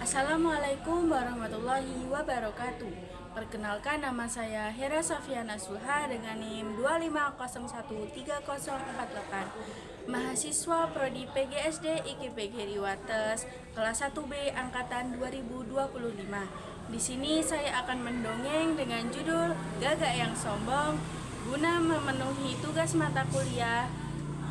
Assalamualaikum warahmatullahi wabarakatuh. Perkenalkan, nama saya Hera Safiana Sulha dengan NIM 250130048. Mahasiswa Prodi PGSD IKIP Geri Wates, kelas 1B angkatan 2025. Di sini saya akan mendongeng dengan judul Gagak yang Sombong guna memenuhi tugas mata kuliah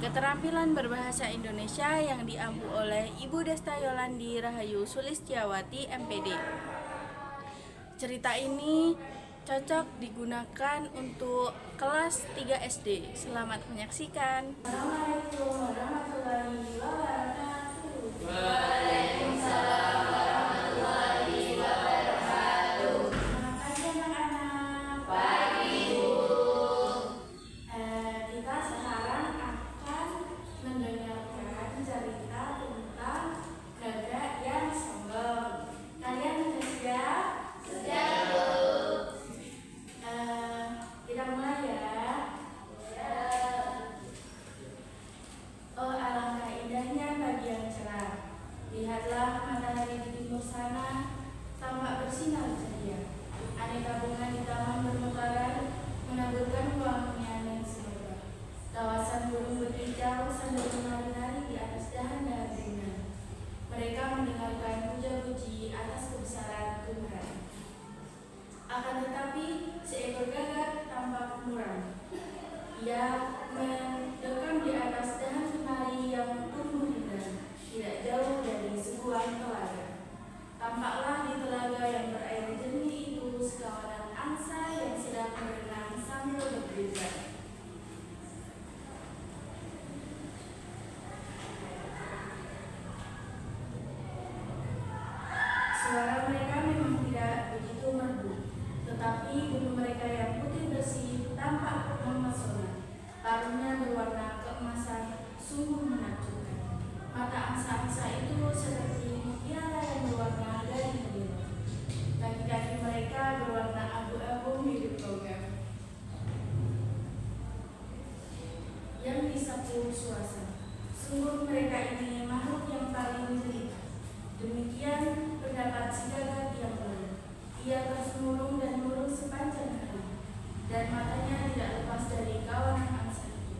Keterampilan Berbahasa Indonesia yang diampu oleh Ibu Desta Yolandi Rahayu Sulistiawati MPD. Cerita ini cocok digunakan untuk kelas 3 SD. Selamat menyaksikan. Assalamualaikum warahmatullahi wabarakatuh. Waalaikumsalam warahmatullahi wabarakatuh. Selamat pagi anak-anak. Pagi Bu. Kita sekarang akan mendengarkan cerita tentang gagak yang sombong. Kalian sudah siap? Sudah Bu. Kita mulai ya. Oh, alangkah indahnya pagi yang cerah. Lihatlah matahari di timur sana tampak bersinar ceria. Aneka bunga di taman bermekaran menaburkan wanginya yang semerbak. Kawasan burung berkicau sambil menari-nari di atas dahan-dahan bunga. Mereka mendengarkan puja-puji atas kebesaran Tuhan. Akan tetapi seekor gagak tampak muram. Ia mendekam di atas dahan kenari yang tumbuh indah, tidak jauh dari sebuah telaga. Tampaklah di telaga yang berair jernih itu sekawanan angsa yang sedang berenang sambil berbicara. Suara mereka memang tidak begitu merdu, tetapi bulu mereka yang putih bersih tampak memesona. Paruhnya berwarna keemasan, sungguh menakjubkan. Mata angsa-angsa itu seperti mutiara yang berwarna garing biru. Kaki-kaki mereka berwarna abu-abu mirip logam yang disapu suasana. Sungguh mereka ini makhluk yang paling jelita. Demikian pendapat si gagak yang mulia. Ia terus murung dan murung sepanjang hari, dan matanya tidak lepas dari kawanan angsa itu.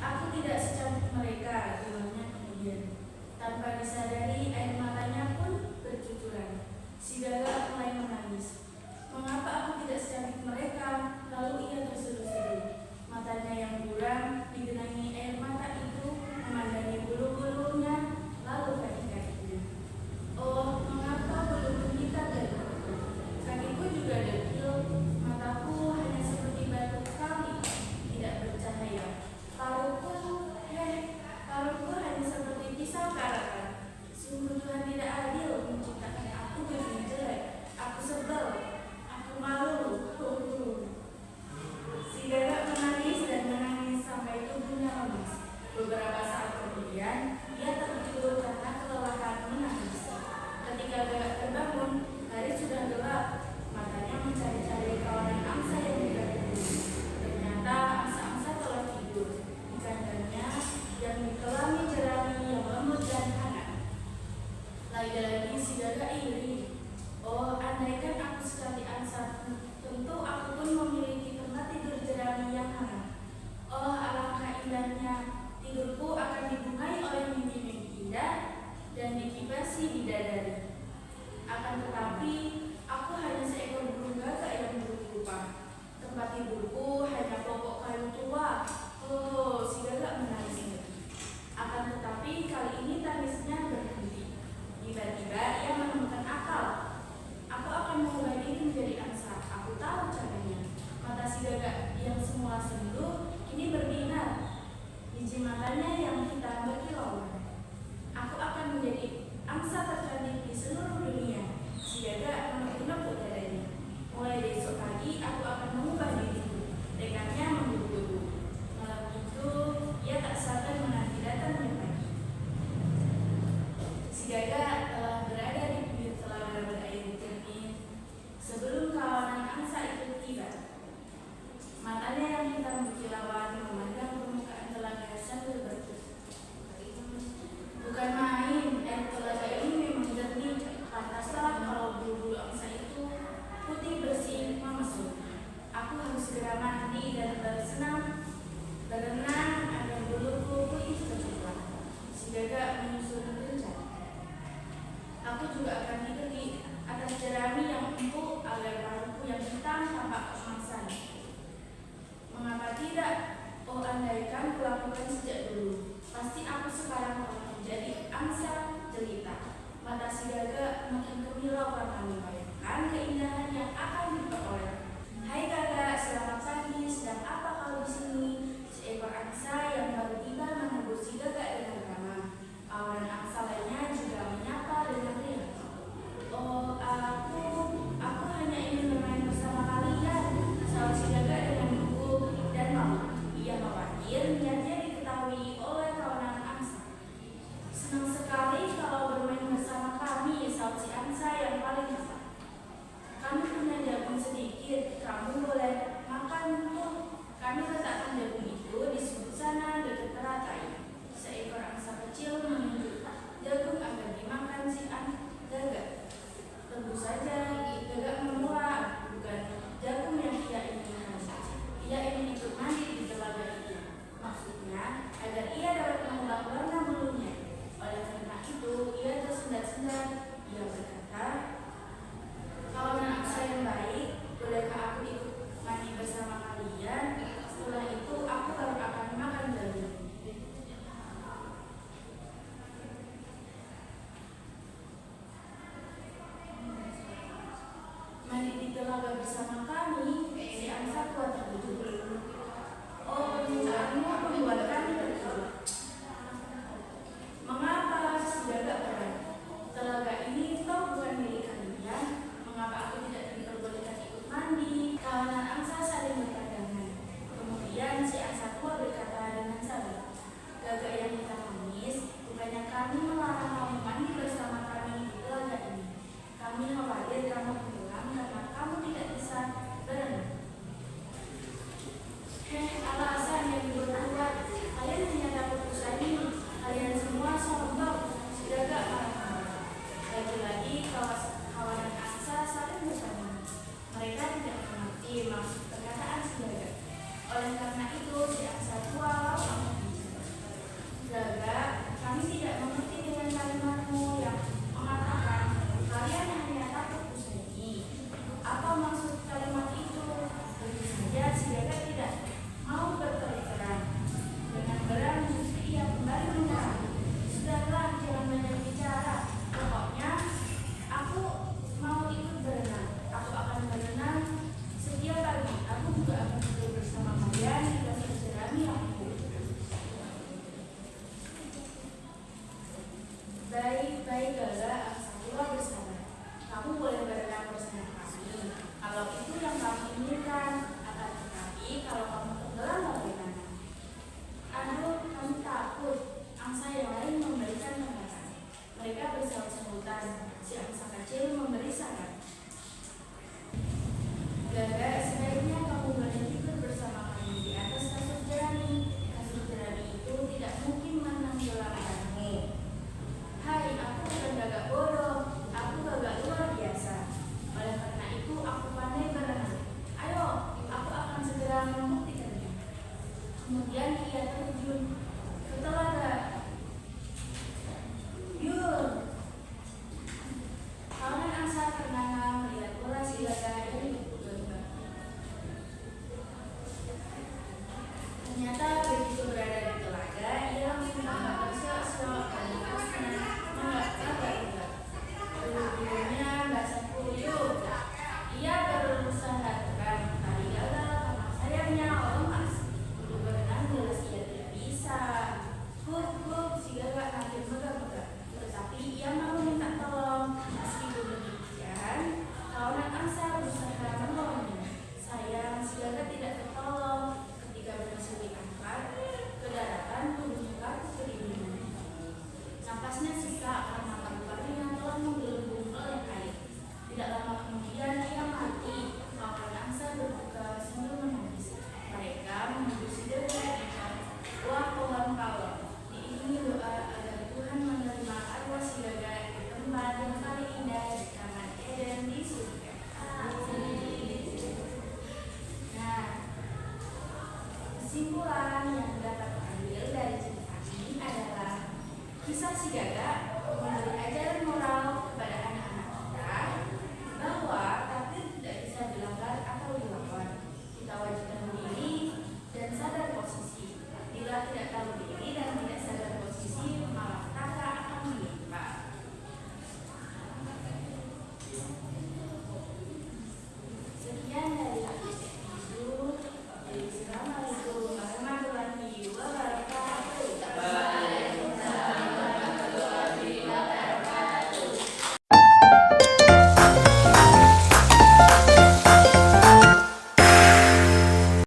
Aku tidak secantik mereka, bilangnya kemudian. Tanpa disadari, air matanya pun bercucuran. Si gagak mulai menangis. Mengapa aku tidak secantik mereka? Lalu ia terseduh-seduh. Matanya yang buram digenangi air mata itu memandangi bulu-bulunya, lalu kaki-kakinya. Oh, mengapa buluku kita gagak? Kakiku juga dekil, mataku hanya seperti batu kali, tidak bercahaya. Paruhku hanya seperti pisau karatan. Sungguh Tuhan lakukan sejak dulu. Pasti aku sekarang telah menjadi angsa jelita. Mata si Gaga makin gemilang warna membayangkan keindahan yang akan diperoleh. Hai Gaga, selamat pagi. Sedang apa kau di sini? Seekor angsa yang baru tiba menegur si Gaga dengan ramah. Kawanan angsa lainnya juga menyapa dengan riang. Oh, aku hanya ingin bermain bersama kalian. Sahut si Gaga dengan gugup dan malu. Ia khawatir niatnya diketahui oleh kawanan angsa. Senang sekali kalau bermain bersama kami, sahut si angsa yang paling besar. Kami punya jagung sedikit, kamu boleh makan tuh. Kami letakkan jagung itu di sudut sana dekat teratai. Seekor angsa kecil menunjuk jagung agar dimakan si Gaga. Tentu saja Gaga menolak, bukan jagung yang ia inginkan. Ia ingin ikut mandi di telaga itu. Maksudnya agar ia dapat mengulang warna bulunya. Oleh karena itu ia tersendat-sendat. Ia berkata, kawanan angsa yang baik, bolehkah aku ikut mandi bersama kalian? Setelah itu aku baru akan makan jagung. Mandi di telaga bersama kami, si angsa kuat terkejut. Oh, permintaanmu membuat kami terkejut. Mengapa? Si Gaga heran. Telaga ini toh bukan milik kalian. Mengapa aku tidak diperbolehkan ikut mandi? Kawanan angsa saling berpandangan. Kemudian si angsa tua berkata dengan sabar, Gaga yang hitam manis, bukannya kami melarang kamu mandi bersama kami di telaga ini. Kami khawatir kamu tenggelam karena kamu tidak bisa berenang. Alasan yang dibuat-buat. Kalian hanya takut usaha ini. Kalian semua sombong. Si Gaga marah-marah. Lagi-lagi kawanan angsa saling bertanya. Mereka tidak mengerti maksud perkataan si Gaga. Oleh karena itu si angsa tua langsung bicara. Gaga, kami tidak mengerti dengan kalimatmu yang mengatakan kalian hanya takut usaha ini. Apa maksud kalimat itu? Tentu saja si Gaga tidak mau berterus terang. Dengan berani ia kembali menyerah. Sudahlah, jangan banyak bicara. Pokoknya aku mau ikut berenang. Aku akan berenang setiap pagi. Aku juga akan tidur bersama kalian di kasur jerami aku. Baik-baik Gaga, angsa tua bersabar. Kamu boleh berenang bersama kami. Kalau itu yang kamu inginkan. Akan tetapi kalau kamu tenggelam bagaimana? Aduh, kami takut. Angsa yang lain memberikan tanggapan. Mereka bersahut-sahutan. Si angsa kecil memberi saran. Gaga, sebaiknya kamu berlindung bersama kami di atas kasur jerami. Kasur jerami itu tidak mungkin menenggelamkanmu. Hai, aku bukan gagak bodoh. Aku gagak luar biasa. Oleh karena itu aku pandai berenang. Ayo, aku akan segera membuktikannya. Kemudian ia terjun ke telaga. Yuk! Kawanan angsa ternganga melihat bola si Gaga dari lubuk lembah. Ternyata begitu berada di telaga, ia langsung tampak tersiok-siok dan terusnya menggagap Gaga. Bulu-bulunya basah kuyup. Ia berusaha terbang, tapi gagal karena sayapnya lemas. Untuk berenang jelas ia tidak bisa. Hup, si Gaga makin megah-megah. Tetapi ia mau minta tolong. Meskipun demikian, kawanan angsa berusaha menolongnya. Sayang, si Gaga tidak tertolong. Ketika berhasil diangkat ke daratan, tubuhnya kaku kedinginan. Napasnya sesak karena paru-parunya telah menggelembung oleh air. Tidak lama kemudian ia mati. Kawanan angsa berbuka sambil menangis. Mereka menuju si Gaga di bawah pohon palem. Diiringi doa agar Tuhan menerima arwah si Gaga di tempat yang paling indah di Taman Eden di surga. Nah, kesimpulan yang dapat diambil dari cerita ini adalah kisah si Gaga memberi ajaran moral